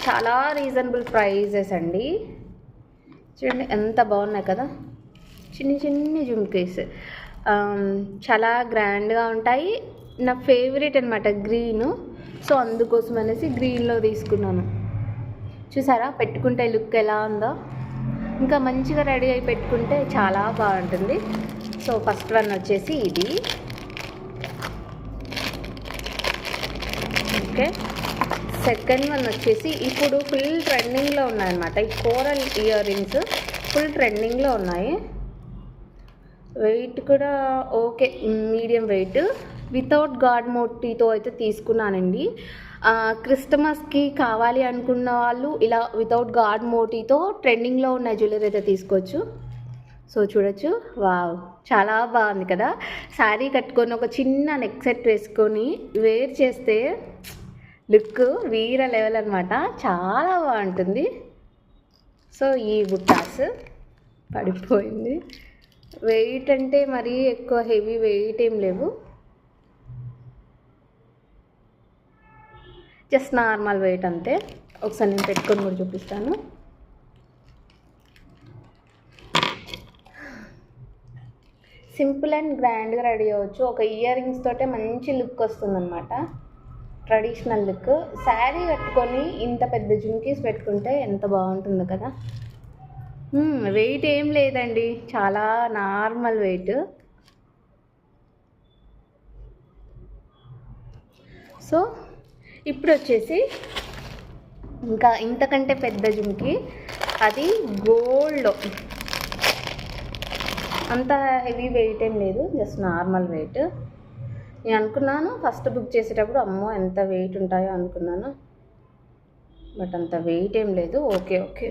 చాలా reasonable prices అండి. చూడండి ఎంత బాగున్నాయి కదా, చిన్ని చిన్ని జుమ్కీస్. చాలా గ్రాండ్గా ఉంటాయి. నా ఫేవరెట్ అనమాట గ్రీను. సో అందుకోసం అనేసి గ్రీన్లో తీసుకున్నాను. చూసారా పెట్టుకుంటే లుక్ ఎలా ఉందో. ఇంకా మంచిగా రెడీ అయి పెట్టుకుంటే చాలా బాగుంటుంది. సో ఫస్ట్ వన్ వచ్చేసి ఇది. ఓకే, సెకండ్ వన్ వచ్చేసి ఇప్పుడు ఫుల్ ట్రెండింగ్లో ఉన్నాయన్నమాట. ఈ కోరల్ ఇయర్ రింగ్స్ ఫుల్ ట్రెండింగ్లో ఉన్నాయి. వెయిట్ కూడా ఓకే, మీడియం వెయిట్. వితౌట్ గాడ్ మోటీతో అయితే తీసుకున్నానండి. క్రిస్టమస్కి కావాలి అనుకున్న వాళ్ళు ఇలా వితౌట్ గాడ్ మోటీతో ట్రెండింగ్లో ఉన్న జ్యువెలరీ అయితే తీసుకోవచ్చు. సో చూడొచ్చు, వావ్ చాలా బాగుంది కదా. శారీ కట్టుకొని ఒక చిన్న నెక్ సెట్ వేసుకొని వేర్ చేస్తే లుక్ వీర లెవెల్ అనమాట. చాలా బాగుంటుంది. సో ఈ బుట్టాస్ పడిపోయింది. వెయిట్ అంటే మరీ ఎక్కువ హెవీ వెయిట్ ఏం లేవు, జస్ట్ నార్మల్ వెయిట్ అంతే. ఒకసారి నేను పెట్టుకొని కూడా చూపిస్తాను. సింపుల్ అండ్ గ్రాండ్గా రెడీ అవ్వచ్చు. ఒక ఇయర్ రింగ్స్ తోటే మంచి లుక్ వస్తుందన్నమాట, ట్రెడిషనల్ లుక్. శారీ కట్టుకొని ఇంత పెద్ద జుమ్కీస్ పెట్టుకుంటే ఎంత బాగుంటుందో కదా. వెయిట్ ఏం లేదండి, చాలా నార్మల్ వెయిట్. సో ఇప్పుడు వచ్చేసి ఇంకా ఇంతకంటే పెద్ద జుమ్కి, అది గోల్డ్లో. అంత హెవీ వెయిట్ ఏం లేదు, జస్ట్ నార్మల్ వెయిట్. నేను అనుకున్నాను ఫస్ట్ బుక్ చేసేటప్పుడు అమ్మో ఎంత వెయిట్ ఉంటాయో అనుకున్నాను, బట్ అంత వెయిట్ ఏం లేదు. Okay okay.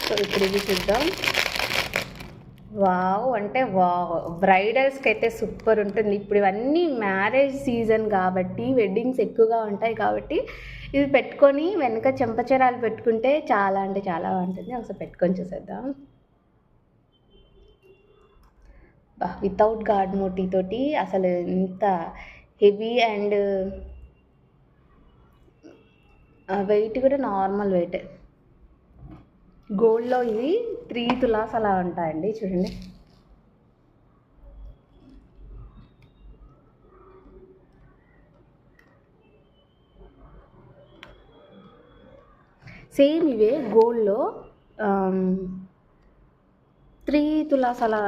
సో ఇప్పుడు ఇది చూద్దాం. వావ్ అంటే వావ్, బ్రైడల్స్కి అయితే సూపర్ ఉంటుంది. ఇప్పుడు ఇవన్నీ మ్యారేజ్ సీజన్ కాబట్టి, వెడ్డింగ్స్ ఎక్కువగా ఉంటాయి కాబట్టి ఇది పెట్టుకొని వెనక చెంపచెరాలు పెట్టుకుంటే చాలా అంటే చాలా బాగుంటుంది. ఒకసారి పెట్టుకొని చూసేద్దాం. వితౌట్ గాడ్ మోటీ తోటి అసలు ఇంత హెవీ అండ్ వెయిట్ కూడా నార్మల్ వెయిట్. గోల్డ్లో ఇది 3 తులాస్ అలా ఉంటాయండి. చూడండి, సేమ్ ఇవే గోల్డ్లో 3 తులాస్ అలా